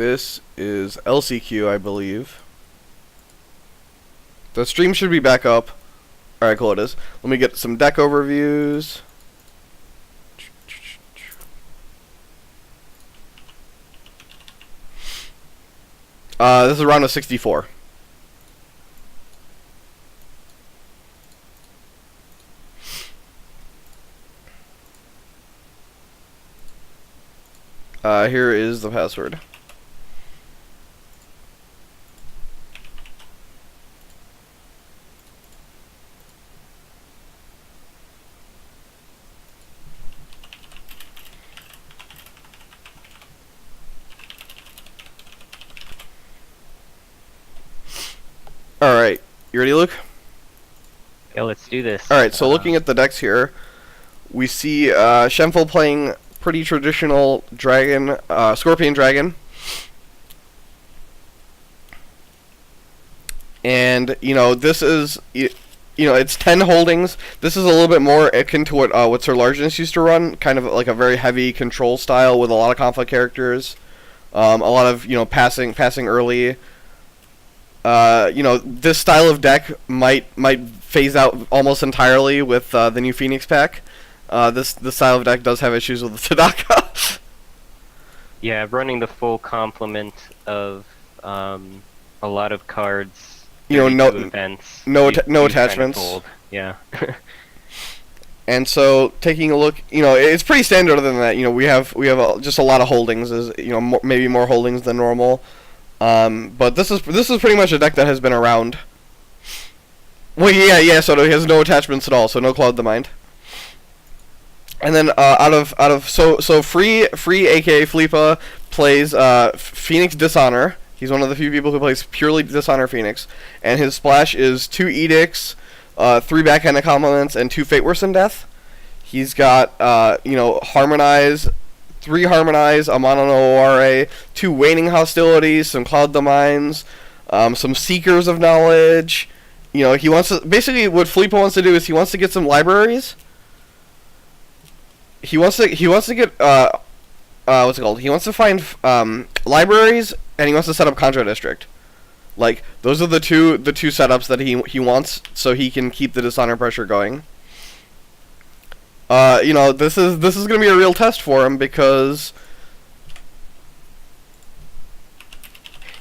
This is LCQ, I believe. The stream should be back up. Alright, cool, it is. Let me get some deck overviews. This is a round of 64. Here is the password. Alright, you ready, Luke? Yeah, let's do this. Alright, so looking at the decks here, we see Shenful playing pretty traditional dragon, Scorpion Dragon. And, you know, this is, you know, it's 10 holdings. This is a little bit more akin to what Sir Largeness used to run, kind of like a very heavy control style with a lot of conflict characters. A lot of, you know, passing early. You know, this style of deck might phase out almost entirely with the new Phoenix pack. This style of deck does have issues with the Tadaka. Yeah, running the full complement of a lot of cards. You know, no events. no attachments. Kind of yeah. And so, taking a look, you know, it's pretty standard. Other than that, you know, we have just a lot of holdings. Is, you know, maybe more holdings than normal. But this is pretty much a deck that has been around. Well, yeah. So he has no attachments at all. So no Cloud the Mind. And then so free aka Fleepa plays Phoenix Dishonor. He's one of the few people who plays purely Dishonor Phoenix, and his splash is 2 Edicts, 3 Backhanded Compliments, and 2 Fate Worse Than Death. He's got you know, Harmonize, 3 Harmonize, a Mono ORA, 2 Waning Hostilities, some Cloud the Minds, some Seekers of Knowledge. You know, he wants to, basically what Fleepa wants to do is he wants to get some libraries. He wants to get what's it called? He wants to find libraries, and he wants to set up Contra District. Like, those are the two setups that he wants, so he can keep the Dishonor pressure going. You know, this is gonna be a real test for him because.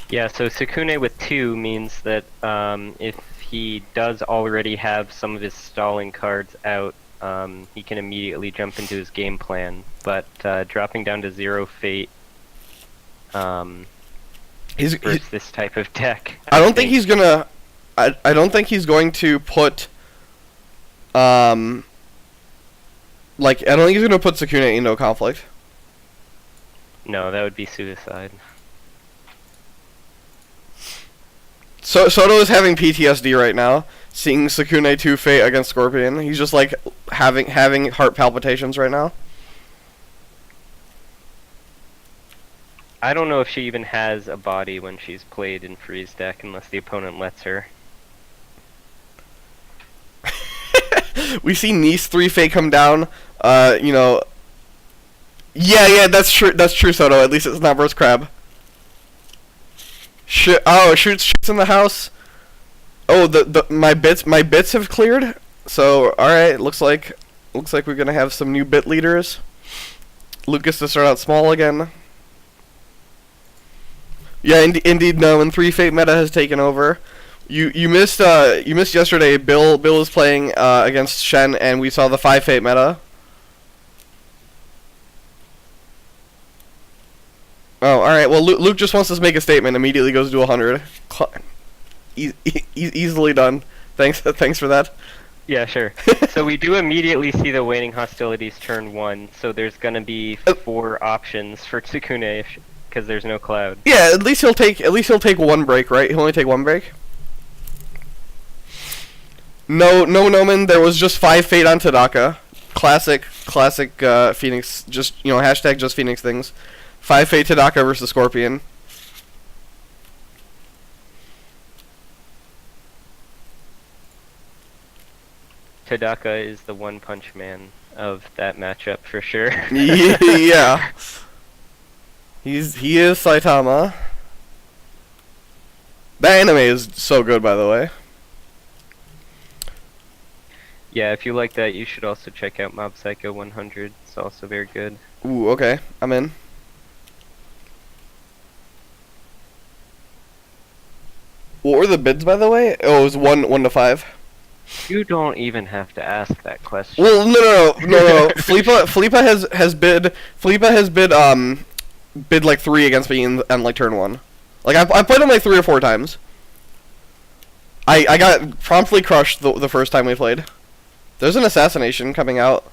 Yeah, so Sukune with 2 means that if he does already have some of his stalling cards out, he can immediately jump into his game plan. But dropping down to 0 Fate versus this type of deck. I don't think he's gonna. I don't think he's going to put. Like, I don't think he's gonna put Sukune into a conflict. No, that would be suicide. So Soto is having PTSD right now, seeing Sukune 2 Fate against Scorpion. He's just like having heart palpitations right now. I don't know if she even has a body when she's played in Freeze deck unless the opponent lets her. We see Nice 3 Fate come down. You know. Yeah, that's true. That's true, Soto. At least it's not versus Crab. Shoots in the house. Oh, my bits have cleared. So all right, looks like we're gonna have some new bit leaders. Lucas to start out small again. Yeah, indeed. No, and 3 Fate meta has taken over. You missed yesterday. Bill was playing against Shen, and we saw the 5 Fate meta. Oh, all right. Well, Luke just wants to make a statement. Immediately goes to 100. Easily done. Thanks for that. Yeah, sure. So we do immediately see the Waning Hostilities turn 1. So there's gonna be 4 options for Tsukune because there's no Cloud. Yeah, at least he'll take 1 break, right? He'll only take 1 break. No, Noman. There was just 5 Fate on Tadaka. Classic Phoenix. Just, you know, hashtag just Phoenix things. 5 Fate Tadaka versus Scorpion. Tadaka is the one-punch man of that matchup for sure. Yeah. He is Saitama. That anime is so good, by the way. Yeah, if you like that, you should also check out Mob Psycho 100. It's also very good. Ooh, okay, I'm in. What were the bids, by the way? Oh, it was 1 to 5. You don't even have to ask that question. Well, no. Fleepa has bid like 3 against me on like turn 1. Like I played him like 3 or 4 times. I got promptly crushed the first time we played. There's an assassination coming out,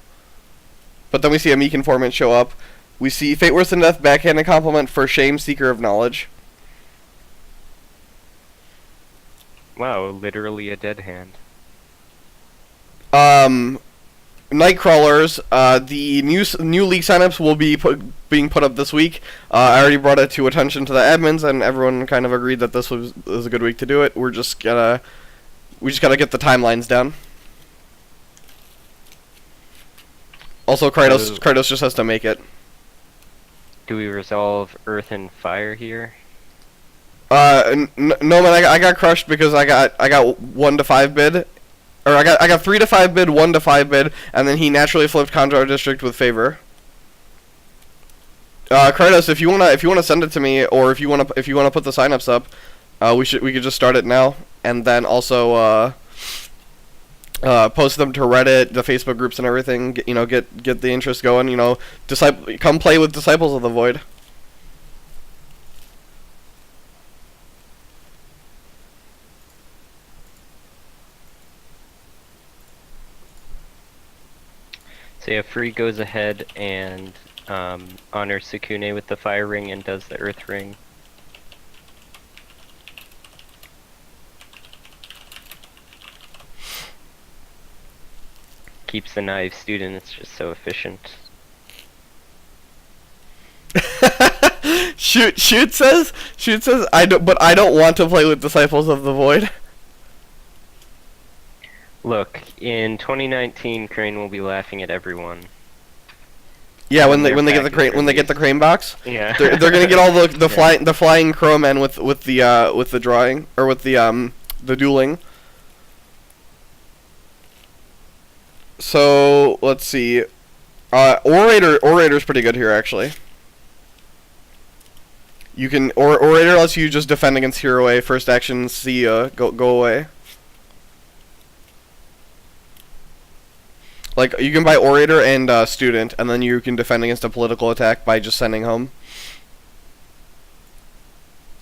but then we see a meek informant show up. We see Fate Worse Than Death backhanded compliment for Shame Seeker of Knowledge. Wow, literally a dead hand. Nightcrawlers. The new league signups will be being put up this week. I already brought it to attention to the admins, and everyone kind of agreed that this was a good week to do it. We just gotta get the timelines down. Also, Kratos just has to make it. Do we resolve Earth and Fire here? No man, I got crushed because I got 1 to 5 bid, or I got 3 to 5 bid, 1 to 5 bid, and then he naturally flipped Conjure District with favor. Kratos, if you wanna send it to me, or if you wanna put the signups up, we could just start it now, and then also post them to Reddit, the Facebook groups, and everything. Get the interest going. Come play with Disciples of the Void. So yeah, Free goes ahead and honors Sukune with the Fire Ring and does the Earth Ring. Keeps the naive student, it's just so efficient. Shoot says I don't want to play with Disciples of the Void. Look, in 2019, Crane will be laughing at everyone. Yeah, when they get the crane box. Yeah. They're gonna get all the flying crowmen with the drawing, or with the dueling. So let's see. Orator's pretty good here, actually. You can Orator lets you just defend against Hero A. First action, see go away. Like, you can buy Orator and Student, and then you can defend against a political attack by just sending home.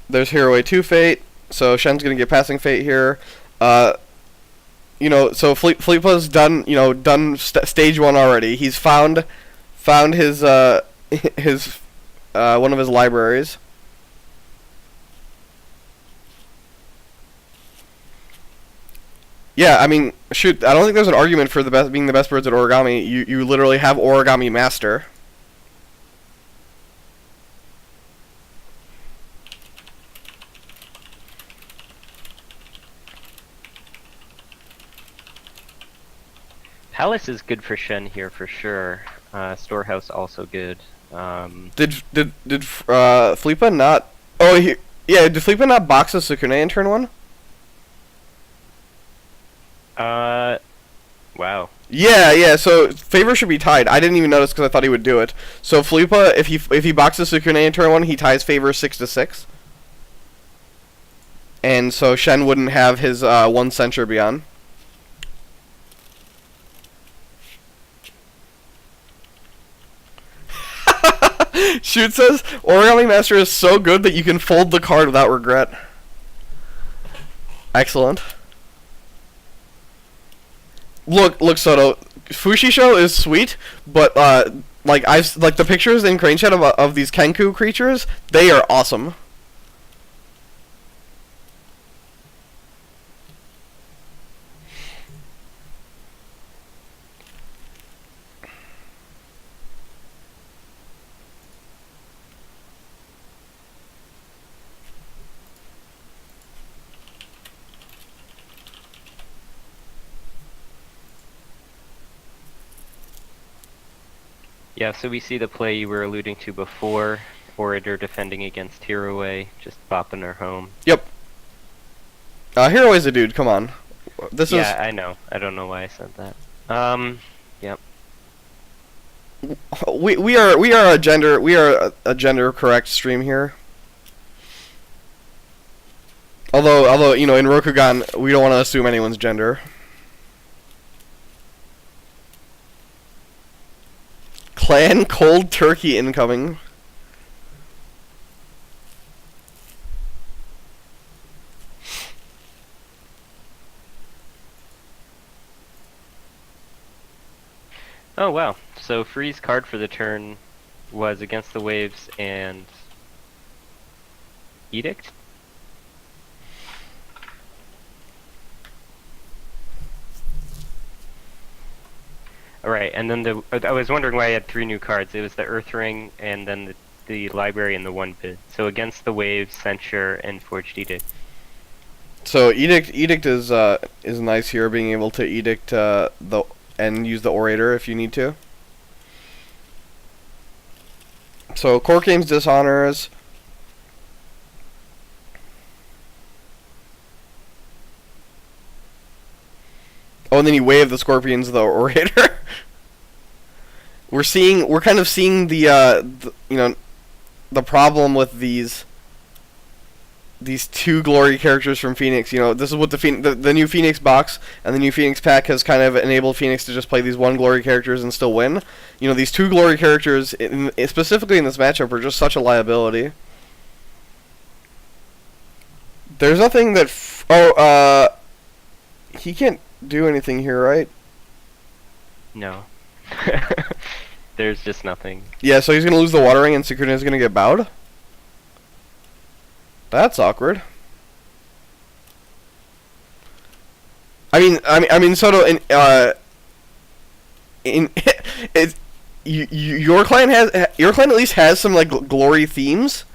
There's Hero A 2 Fate, so Shen's gonna get passing Fate here. So Fleepa's done stage 1 already. He's found his his one of his libraries. Yeah, I mean, shoot, I don't think there's an argument for being the best birds at origami. You literally have Origami Master. Palace is good for Shen here for sure. Storehouse also good. Did Fleepa not? Oh, did Fleepa not box a Sukune in turn 1? Wow. Yeah. So favor should be tied. I didn't even notice because I thought he would do it. So Fleepa, if he boxes Sukune in turn 1, he ties favor 6 to 6. And so Shen wouldn't have his 1 censure beyond. Shoot says Origami Master is so good that you can fold the card without regret. Excellent. Look, Soto. Fushisho is sweet, but the pictures in Crane Chat of these Kenku creatures, they are awesome. Yeah, so we see the play you were alluding to before. Orator defending against Hiroe, just bopping her home. Yep. Hero is a dude. Come on. This is. Yeah, I know. I don't know why I said that. Yep. We are a gender correct stream here. Although you know, in Rokugan we don't want to assume anyone's gender. Clan cold turkey incoming. Oh wow. So Free's card for the turn was Against the Waves and Edict? Alright, and then I was wondering why I had 3 new cards. It was the Earth Ring, and then the Library, and the 1 bid. So Against the Waves, Censure, and Forged Edict. So edict is nice here, being able to edict and use the Orator if you need to. So Court Games Dishonors. Oh, and then you wave the Scorpions, the Orator. We're kind of seeing the you know, the problem with these 2 glory characters from Phoenix. You know, this is what the new Phoenix box and the new Phoenix pack has kind of enabled Phoenix to just play these 1 glory characters and still win. You know, these 2 glory characters, specifically in this matchup, are just such a liability. There's nothing that... he can't do anything here, right? No. There's just nothing. Yeah, so he's going to lose the Water Ring and Sukuna is going to get bowed? That's awkward. I mean, Soto, your clan at least has some like glory themes,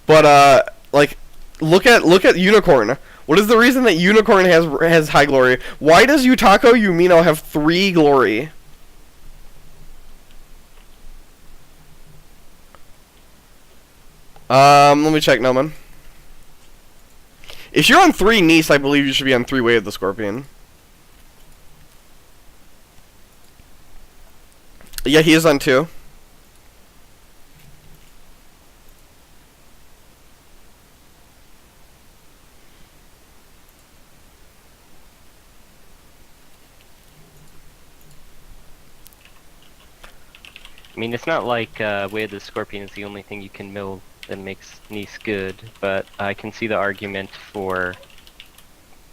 but like look at Unicorn. What is the reason that Unicorn has high glory? Why does Yutako Yumino have 3 glory? Let me check, Noman. If you're on 3 Nice, I believe you should be on 3 Way of the Scorpion. Yeah, he is on 2. I mean, it's not like Way of the Scorpion is the only thing you can mill that makes Nice good, but I can see the argument for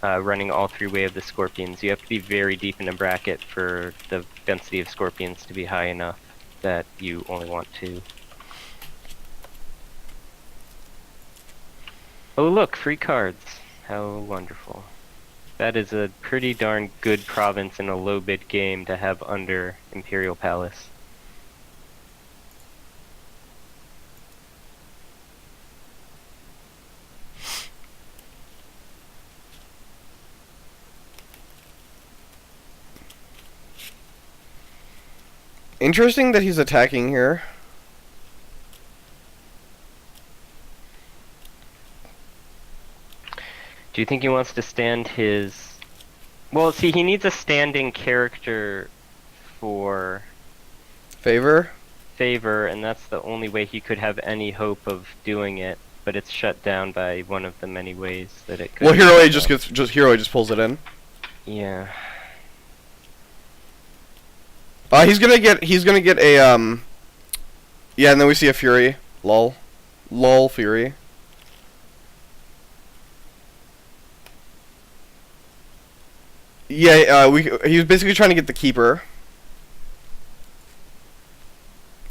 running all 3 Way of the Scorpions. You have to be very deep in a bracket for the density of Scorpions to be high enough that you only want 2. Oh look, free cards. How wonderful. That is a pretty darn good province in a low bid game to have under Imperial Palace. Interesting that he's attacking here. Do you think he wants to stand his... Well, see, he needs a standing character for... Favor? Favor, and that's the only way he could have any hope of doing it, but it's shut down by one of the many ways that it could... Well, Hero just pulls it in. Yeah. He's gonna get a yeah, and then we see a Fury. Lol Fury. Yeah, he was basically trying to get the Keeper.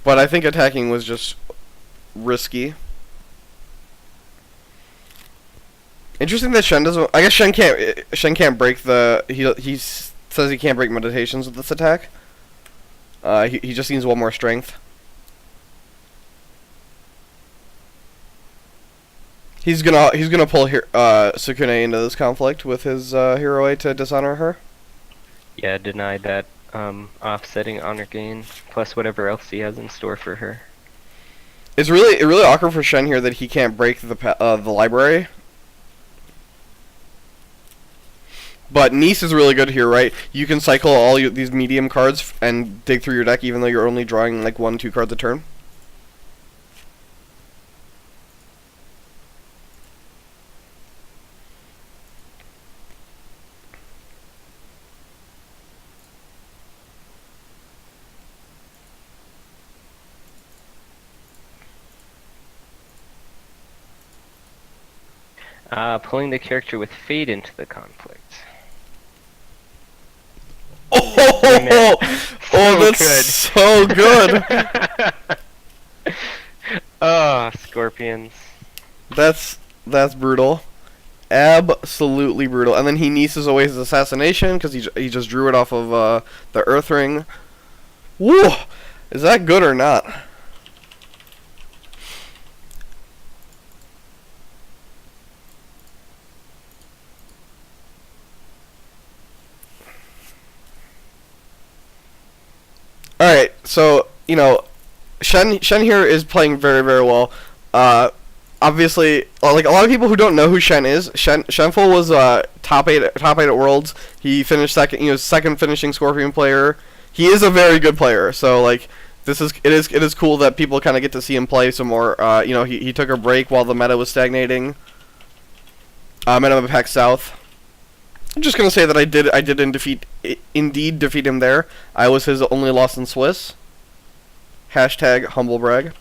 But I think attacking was just risky. Interesting that Shen doesn't. I guess Shen can't break the. He says he can't break meditations with this attack. He just needs 1 more strength. He's gonna pull Sukune into this conflict with his Hero to dishonor her. Yeah, deny that offsetting honor gain plus whatever else he has in store for her. It's really awkward for Shen here that he can't break the library. But Nice is really good here, right? You can cycle all these medium cards and dig through your deck even though you're only drawing like 1-2 cards a turn. Pulling the character with Fade into the conflict. Oh, that's so good. Oh, Scorpions. That's brutal. Absolutely brutal. And then he nieces away his assassination because he just drew it off of the Earth Ring. Woo! Is that good or not? Alright, so, Shen here is playing very, very well. Obviously, like, a lot of people who don't know who Shen is, Shenful was top 8 at Worlds. He finished second, second finishing Scorpion player. He is a very good player, so, like, it is cool that people kind of get to see him play some more. He took a break while the meta was stagnating. Meta Pack South. I'm just gonna say that I did indeed defeat him there. I was his only loss in Swiss. Hashtag humble brag.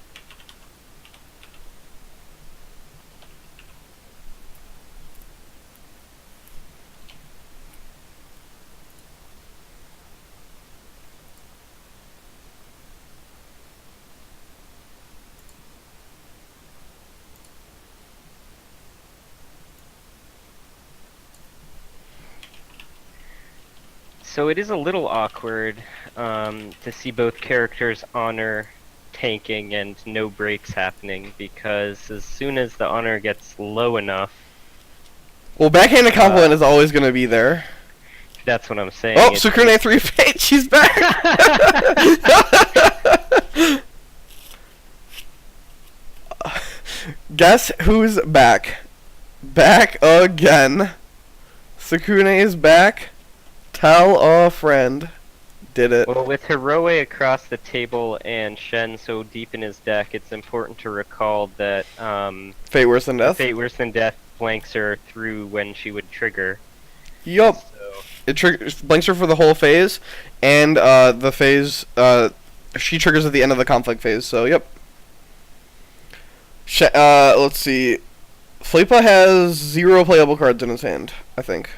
So it is a little awkward to see both characters honor tanking and no breaks happening, because as soon as the honor gets low enough... Well, backhanded compliment is always going to be there. That's what I'm saying. Oh, Sukune 3 Fate, she's back! Guess who's back? Back again. Sukune is back. Tell a friend. Did it. Well, with Hiroe across the table and Shen so deep in his deck, it's important to recall that Fate Worse Than Death? Fate Worse Than Death blanks her through when she would trigger. Yup. So. It blanks her for the whole phase, and the phase, she triggers at the end of the conflict phase, so yep. Let's see. Fleepa has 0 playable cards in his hand, I think.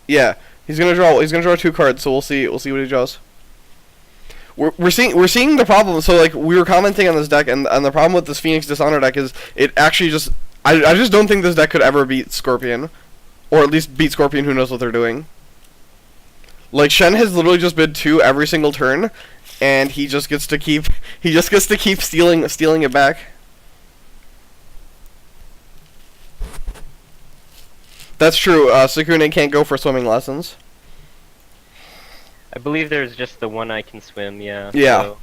Yeah. He's gonna draw 2 cards, so we'll see what he draws. We're seeing the problem. So like we were commenting on this deck, and the problem with this Phoenix Dishonor deck is it actually just I just don't think this deck could ever beat Scorpion, or at least beat Scorpion who knows what they're doing. Like Shen has literally just bid 2 every single turn, and he just gets to keep stealing it back. That's true. Sukune can't go for swimming lessons. I believe there's just the one I can swim, yeah. Yeah. So.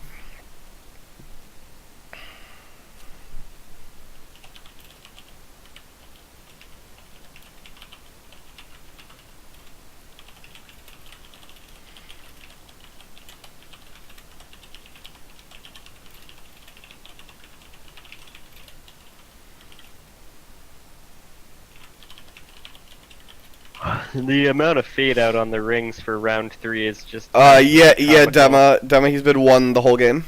The amount of fade out on the rings for round 3 is just... yeah, Dema, he's bid 1 the whole game.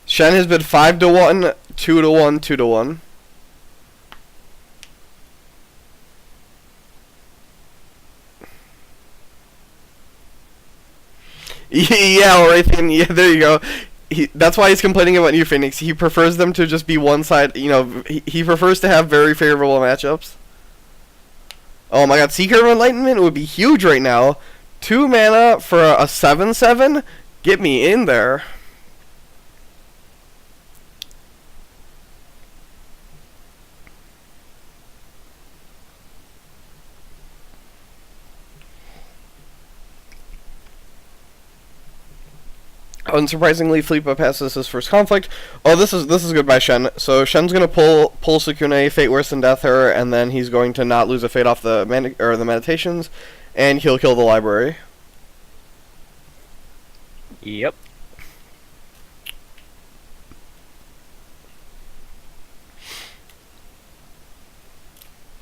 Shen has bid 5-1, 2-1, 2-1. Yeah, right then, yeah, there you go. That's why he's complaining about New Phoenix. He prefers them to just be one side, he prefers to have very favorable matchups. Oh my god, Seeker of Enlightenment would be huge right now. 2 mana for a 7/7? Get me in there. Unsurprisingly, Fleepa passes his first conflict. Oh, this is good by Shen. So Shen's gonna pull Sukune, Fate Worse Than Death her, and then he's going to not lose a fate off the the meditations, and he'll kill the library. Yep.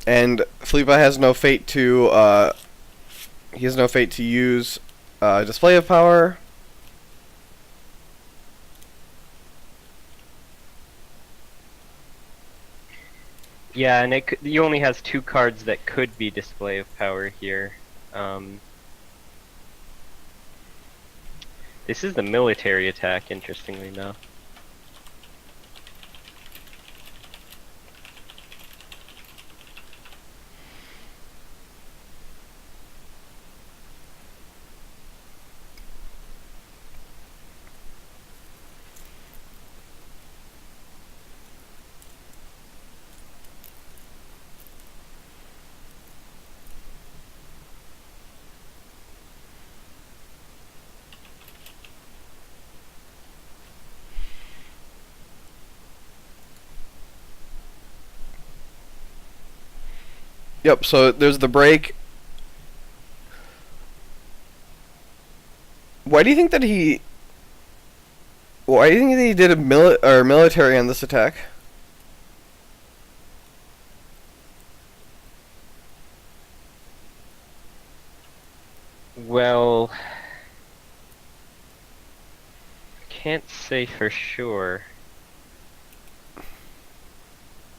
And Fleepa has no fate to he has no fate to use display of power. Yeah, and he only has 2 cards that could be display of power here. This is the military attack, interestingly enough. Yep, so there's the break. Why do you think that he did a military on this attack? Well, can't say for sure.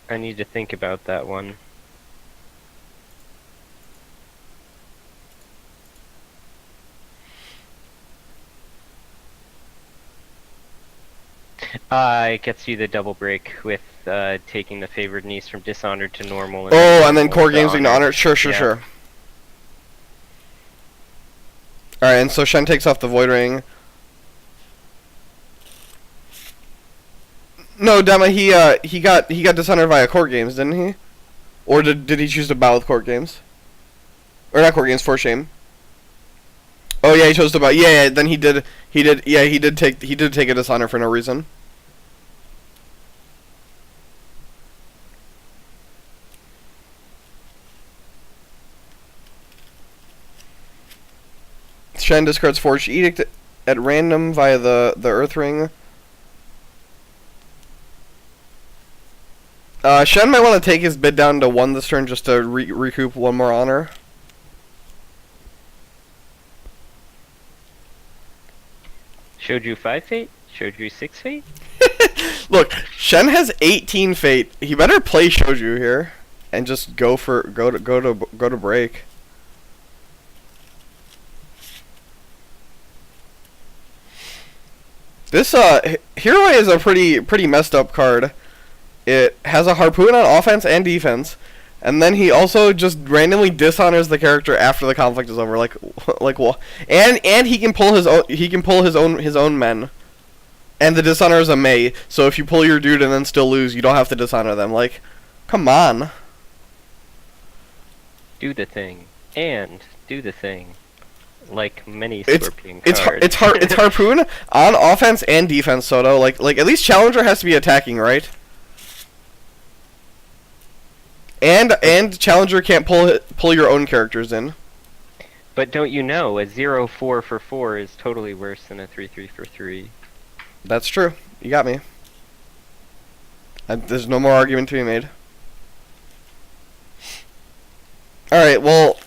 I need to think about that one. It gets you the double break with taking the favored niece from Dishonored to normal. And then core games into honor. Sure. Alright, and so Shen takes off the Void Ring. No, Dema, he got Dishonored via Court Games, didn't he? Or did he choose to bow with Court Games? Or not Court Games, For Shame. Oh yeah, he chose to bow. Yeah, then he did take a Dishonor for no reason. Shen discards Forged Edict at random via the Earth Ring. Shen might want to take his bid down to 1 this turn just to recoup 1 more honor. Showed you 5 fate? Showed you 6 fate? Look, Shen has 18 fate. He better play Shoju here and just go to break. This Hero is a pretty messed up card. It has a harpoon on offense and defense, and then he also just randomly dishonors the character after the conflict is over. Like what? And he can pull his own men. And the dishonor is a May, so if you pull your dude and then still lose, you don't have to dishonor them. Like, come on. Do the thing. And do the thing. Like many Scorpion cards. It's harpoon on offense and defense, Soto. Like at least Challenger has to be attacking, right? And Challenger can't pull your own characters in. But don't you know, a 0-4 for 4 is totally worse than a 3-3 for 3. That's true. You got me. There's no more argument to be made. Alright, well,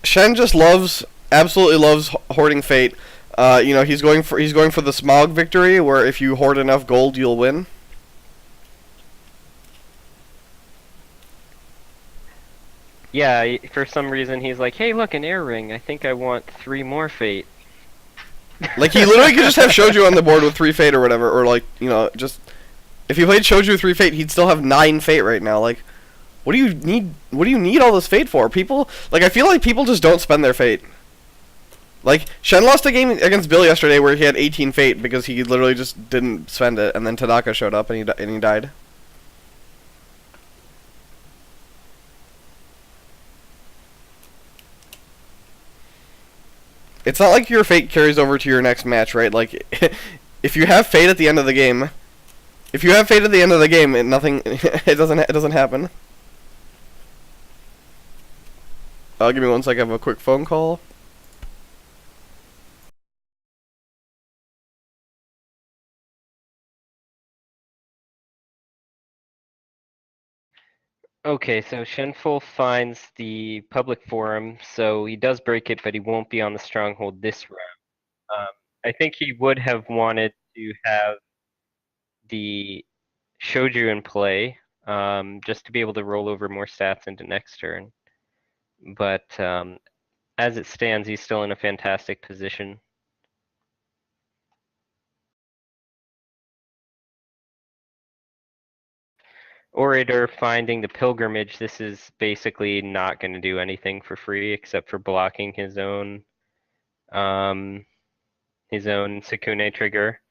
Shen just absolutely loves hoarding fate. He's going for the smog victory, where if you hoard enough gold, you'll win. Yeah, for some reason he's like, hey, look, an air ring. I think I want 3 more fate. Like, he literally could just have Shoju on the board with 3 fate or whatever, or just if he played Shoju with 3 fate, he'd still have 9 fate right now. Like, what do you need all this fate for? People, I feel like people just don't spend their fate. Like, Shen lost a game against Bill yesterday where he had 18 fate because he literally just didn't spend it, and then Tadaka showed up and he died. It's not like your fate carries over to your next match, right? Like, if you have fate at the end of the game, nothing, it doesn't happen. Give me one sec. I have a quick phone call. Okay, so Shenful finds the public forum, so he does break it, but he won't be on the stronghold this round. I think he would have wanted to have the Shoju in play, just to be able to roll over more stats into next turn. But as it stands, he's still in a fantastic position. Orator finding the pilgrimage, this is basically not going to do anything for free except for blocking his own Sukune trigger.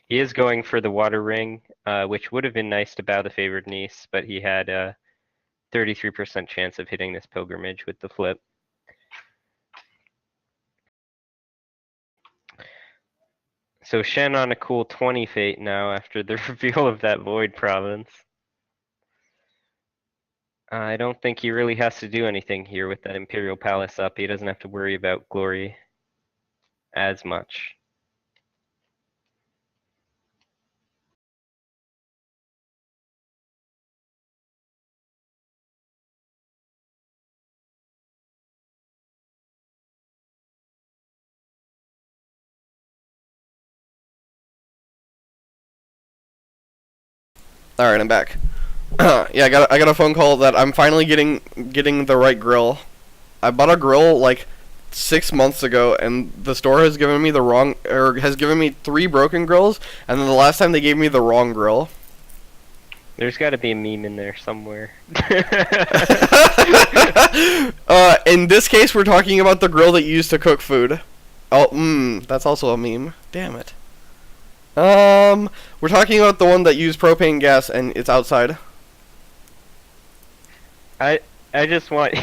He is going for the water ring, which would have been nice to bow the favored niece, but he had a 33% chance of hitting this pilgrimage with the flip. So Shen on a cool 20 fate now after the reveal of that void province. I don't think he really has to do anything here with that Imperial Palace up. He doesn't have to worry about glory as much. All right, I'm back. Yeah, I got a phone call that I'm finally getting the right grill. I bought a grill like 6 months ago, and the store has given me has given me 3 broken grills, and then the last time they gave me the wrong grill. There's got to be a meme in there somewhere. In this case, we're talking about the grill that you use to cook food. Oh, that's also a meme. Damn it. We're talking about the one that used propane gas and it's outside. I just want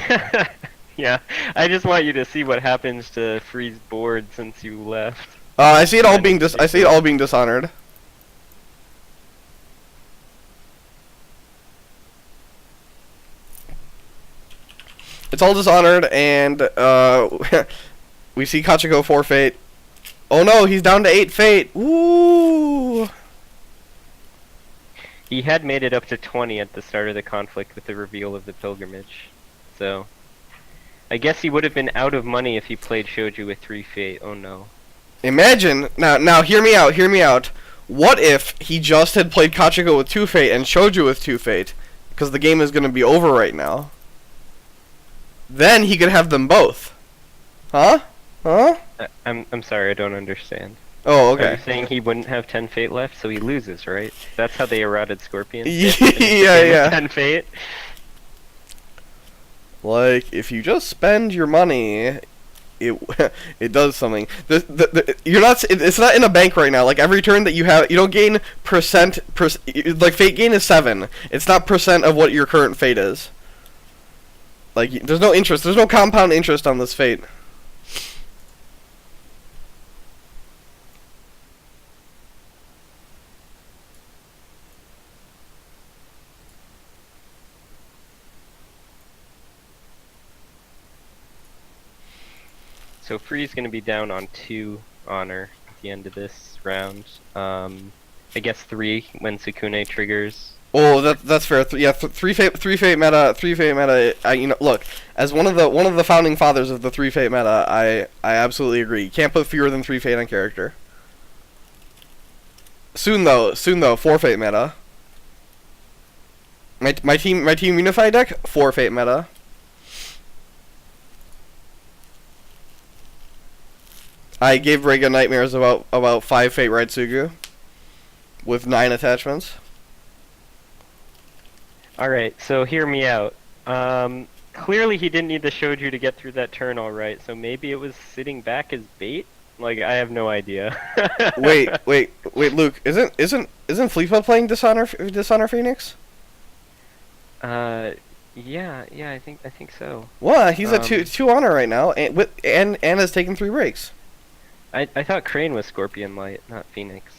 yeah, I just want you to see what happens to Free's board since you left. I see it all being dishonored. It's all dishonored, and we see Kachiko forfeit. Oh no, he's down to 8 fate. Ooh. He had made it up to 20 at the start of the conflict with the reveal of the pilgrimage. So I guess he would have been out of money if he played Shoju with 3 fate. Oh no. Imagine, now hear me out. What if he just had played Kachiko with 2 fate and Shoju with 2 fate? Because the game is going to be over right now. Then he could have them both. Huh? I'm sorry, I don't understand. Oh, okay. Are you saying he wouldn't have 10 fate left, so he loses, right? That's how they eroded Scorpion? Yeah. 10 fate? Like, if you just spend your money, it does something. It's not in a bank right now. Like, every turn that you have, you don't gain percent, like, fate gain is 7. It's not percent of what your current fate is. Like, there's no interest, there's no compound interest on this fate. So Free's going to be down on 2 honor at the end of this round. I guess 3 when Sukune triggers. Oh, that's fair. Three fate meta. Look, as one of the founding fathers of the 3 fate meta, I absolutely agree. You can't put fewer than 3 fate on character. Soon though, 4 fate meta. My team Unify deck, 4 fate meta. I gave Rega nightmares about 5 fate Raitsugu with 9 attachments. Alright, so hear me out. Clearly he didn't need the Shoju to get through that turn alright, so maybe it was sitting back as bait? Like, I have no idea. wait, Luke, isn't Fleepa playing Dishonor Phoenix? Yeah, I think so. What? He's at two honor right now, and has taken 3 breaks. I thought Crane was Scorpion Light, not Phoenix.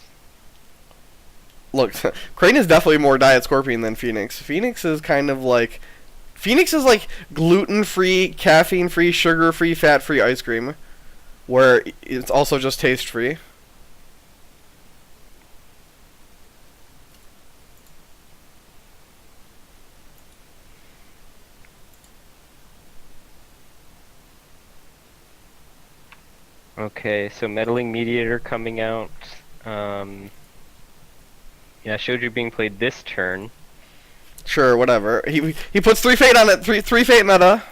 Look, Crane is definitely more Diet Scorpion than Phoenix. Phoenix is kind of like... Phoenix is like gluten-free, caffeine-free, sugar-free, fat-free ice cream, where it's also just taste-free. Okay, so Meddling Mediator coming out. Yeah, I showed you being played this turn. Sure, whatever. He puts 3 Fate on it. 3 Fate meta.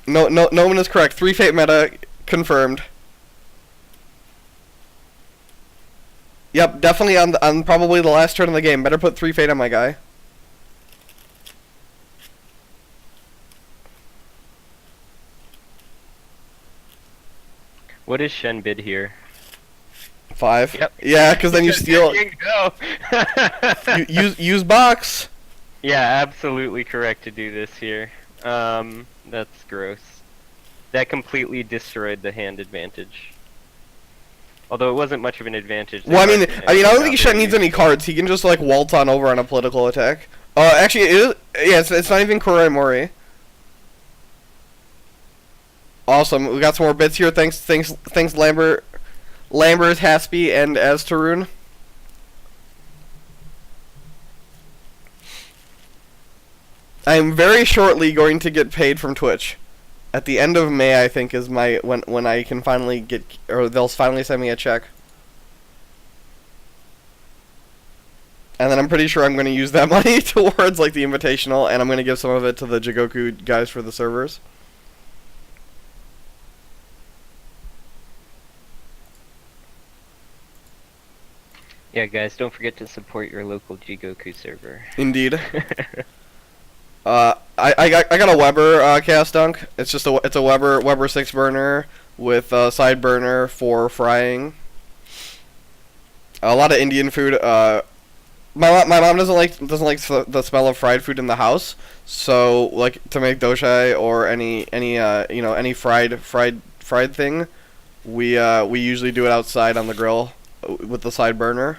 No one is correct. 3 Fate meta confirmed. Yep, definitely on probably the last turn of the game. Better put 3 Fate on my guy. What is Shen bid here? 5. Yep. Yeah, because then you steal. There you go. use box. Yeah, absolutely correct to do this here. That's gross. That completely destroyed the hand advantage. Although it wasn't much of an advantage. Well, I don't think Shen needs any cards. He can just like waltz on over on a political attack. Actually, it is. Yeah, it's not even Kurai Mori. Awesome. We got some more bits here. Thanks, Lambert, Haspy, and Aztarun. I am very shortly going to get paid from Twitch. At the end of May, I think, is my when I can finally get, or they'll finally send me a check. And then I'm pretty sure I'm going to use that money towards like the Invitational, and I'm going to give some of it to the Jigoku guys for the servers. Yeah, guys, don't forget to support your local Jigoku server. Indeed. I got a Weber cast dunk. It's just it's a Weber 6 burner with a side burner for frying. A lot of Indian food. My mom doesn't like the smell of fried food in the house, so like to make doshai or any fried thing, we usually do it outside on the grill with the side burner.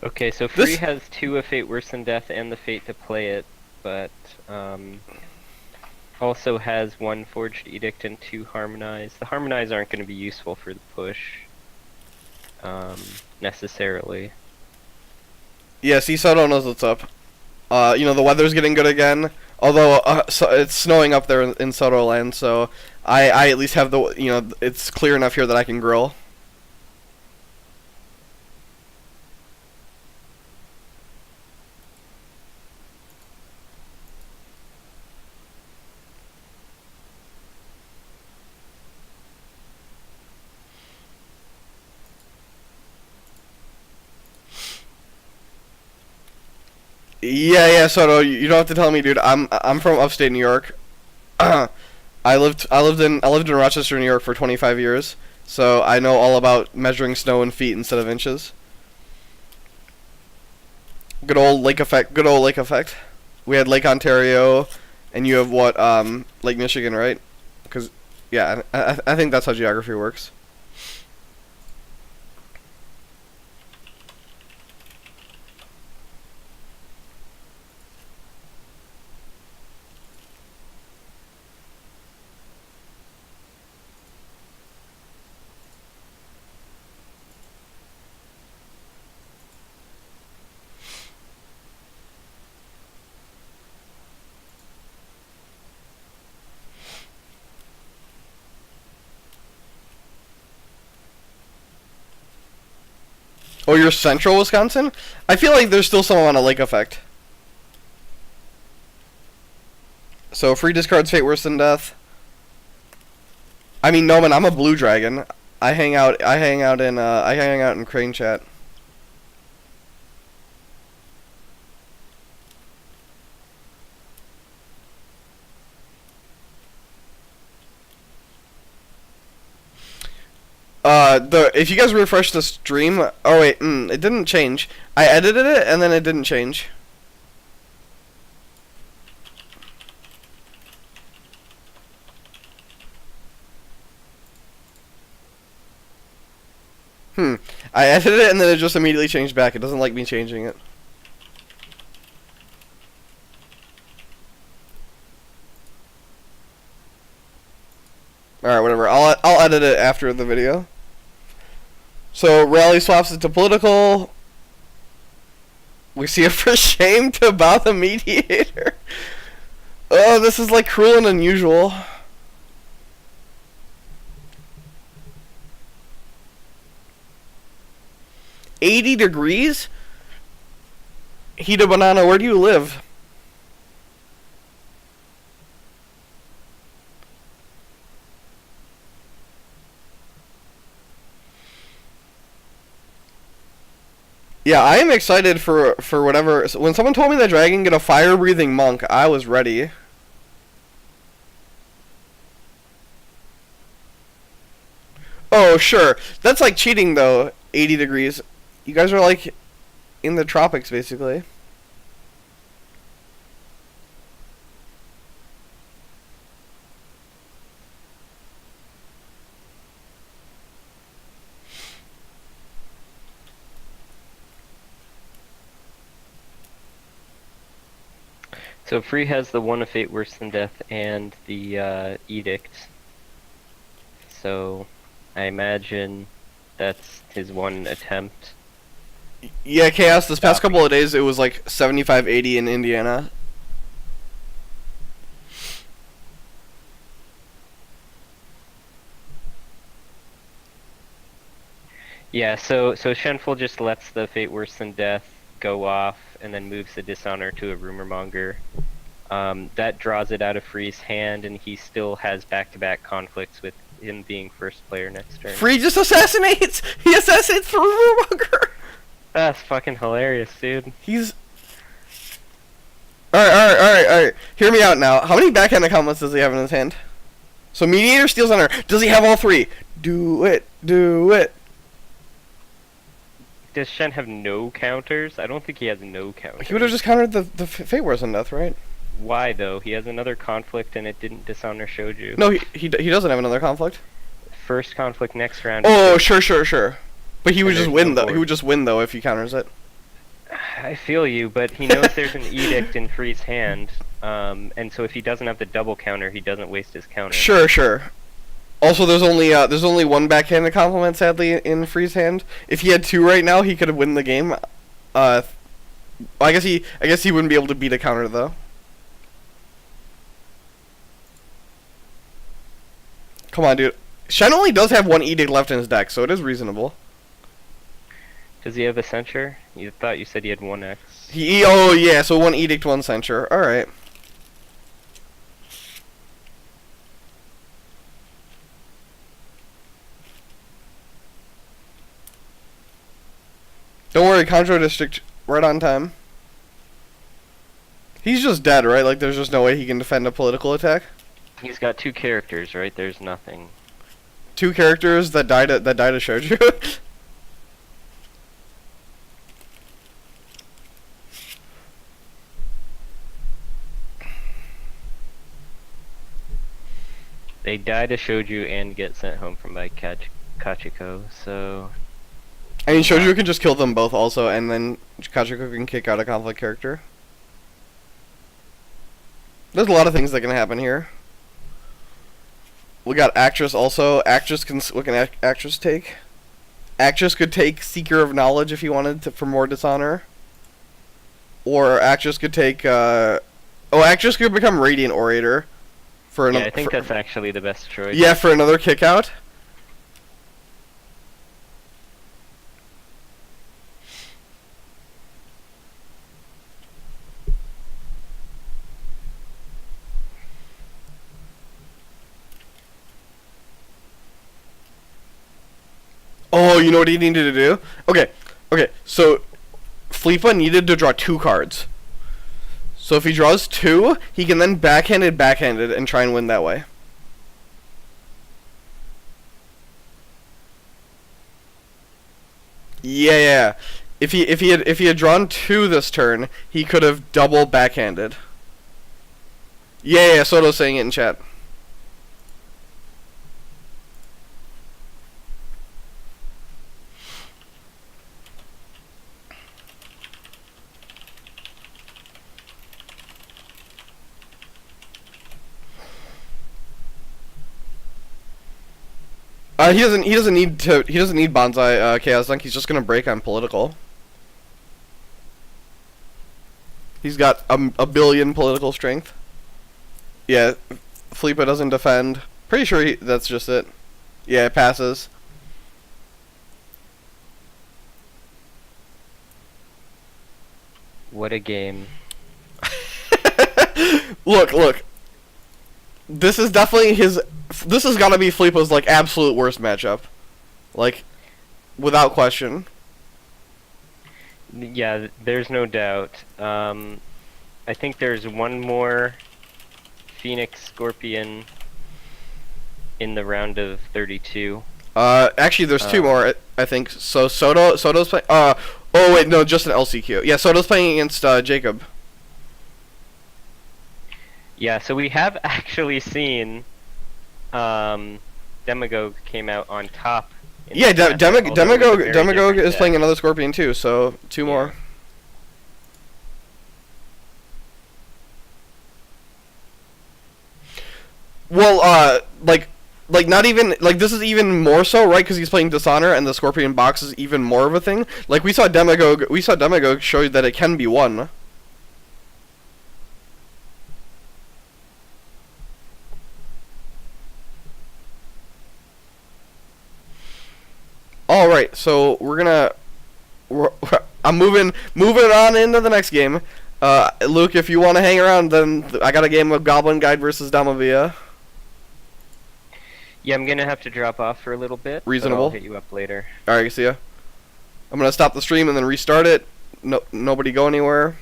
Okay, so Free has 2 of Fate Worse Than Death and the Fate to play it, but also has 1 Forged Edict and 2 Harmonize. The Harmonize aren't going to be useful for the push, necessarily. Yeah, see, Soto knows what's up. The weather's getting good again. Although so it's snowing up there in Soto land, so I at least have it's clear enough here that I can grill. Yeah, Soto, you don't have to tell me, dude. I'm from upstate New York. I lived in Rochester, New York for 25 years, so I know all about measuring snow in feet instead of inches. Good old lake effect. We had Lake Ontario, and you have what? Lake Michigan, right? Because yeah, I think that's how geography works. Oh, you're central Wisconsin? I feel like there's still some on a lake effect. So Free discards Fate Worse Than Death. I mean, no, man, I'm a blue dragon. I hang out in Crane chat. if you guys refresh the stream, oh wait, it didn't change. I edited it and then it didn't change. I edited it and then it just immediately changed back. It doesn't like me changing it. Alright, whatever. I'll edit it after the video. So, rally swaps it to political. We see it for shame to bow the mediator. Oh, this is like cruel and unusual. $80 degrees? Hida Banana, where do you live? Yeah, I am excited for whatever. When someone told me that dragon get a fire-breathing monk, I was ready. Oh, sure. That's like cheating, though. 80 degrees. You guys are like in the tropics, basically. So Free has the one of fate worse than death and the edict. So I imagine that's his one attempt. Yeah, Chaos, this past couple of days it was like 75-80 in Indiana. Yeah, so Shenful just lets the fate worse than death go off and then moves the dishonor to a rumor monger. That draws it out of Free's hand, and he still has back-to-back conflicts with him being first player next turn. Free just assassinates! He assassinates the rumor monger! That's fucking hilarious, dude. He's... Alright. Hear me out now. How many backhand accomplets does he have in his hand? So Mediator steals honor. Does he have all three? Do it. Does Shen have no counters? I don't think he has no counters. He would have just countered the Fate Wars on death, right? Why, though? He has another conflict and it didn't dishonor Shoju. No, he doesn't have another conflict. First conflict next round. Oh, sure. But he would just win, no though. He would just win, though, if he counters it. I feel you, but he knows there's an edict in Free's hand, and so if he doesn't have the double counter, he doesn't waste his counter. Sure. Also, there's only one backhanded compliment, sadly, in Free's hand. If he had two right now, he could have won the game. I guess he wouldn't be able to beat a counter, though. Come on, dude. Shen only does have one edict left in his deck, so it is reasonable. Does he have a censure? You thought you said he had 1x. Oh yeah, so one edict, one censure. All right. Don't worry, Control District right on time. He's just dead, right? Like there's just no way he can defend a political attack. He's got two characters, right? There's nothing. Two characters that died to Shoju. They die to Shoju and get sent home from by Kachiko, so... I mean, Shoju can just kill them both also, and then Kachiko can kick out a conflict character. There's a lot of things that can happen here. We got Actress also. What can Actress take? Actress could take Seeker of Knowledge if he wanted to, for more dishonor. Or Actress could take, Actress could become Radiant Orator. Yeah, I think that's actually the best choice. Yeah, for another kick out. Oh, you know what he needed to do? Okay, so Fleepa needed to draw 2 cards. So if he draws 2, he can then backhanded, and try and win that way. Yeah. If he had drawn 2 this turn, he could have double backhanded. Yeah. Soto's saying it in chat. He doesn't need Bonsai Chaos Dunk. He's just gonna break on political. He's got a billion political strength. Yeah, Fleepa doesn't defend. Pretty sure that's just it. Yeah, it passes. What a game. Look. This is definitely his. This has got to be Fleepa's like absolute worst matchup, like, without question. Yeah, there's no doubt. I think there's one more Phoenix Scorpion in the round of 32. Actually, there's 2 more. I think. So Soto's playing. Oh wait, no, just an LCQ. Yeah, Soto's playing against Jacob. Yeah, so we have actually seen Demagogue came out on top. Yeah, Demagogue is playing another Scorpion too, so 2 more. Well, like not even like this is even more so, right? Because he's playing Dishonor, and the Scorpion box is even more of a thing. Like we saw Demagogue show you that it can be won. All right, so I'm moving on into the next game. Luke, if you want to hang around, then I got a game of Goblin Guide versus Damavia. Yeah, I'm gonna have to drop off for a little bit. Reasonable. I'll hit you up later. All right, see ya. I'm gonna stop the stream and then restart it. No, nobody go anywhere.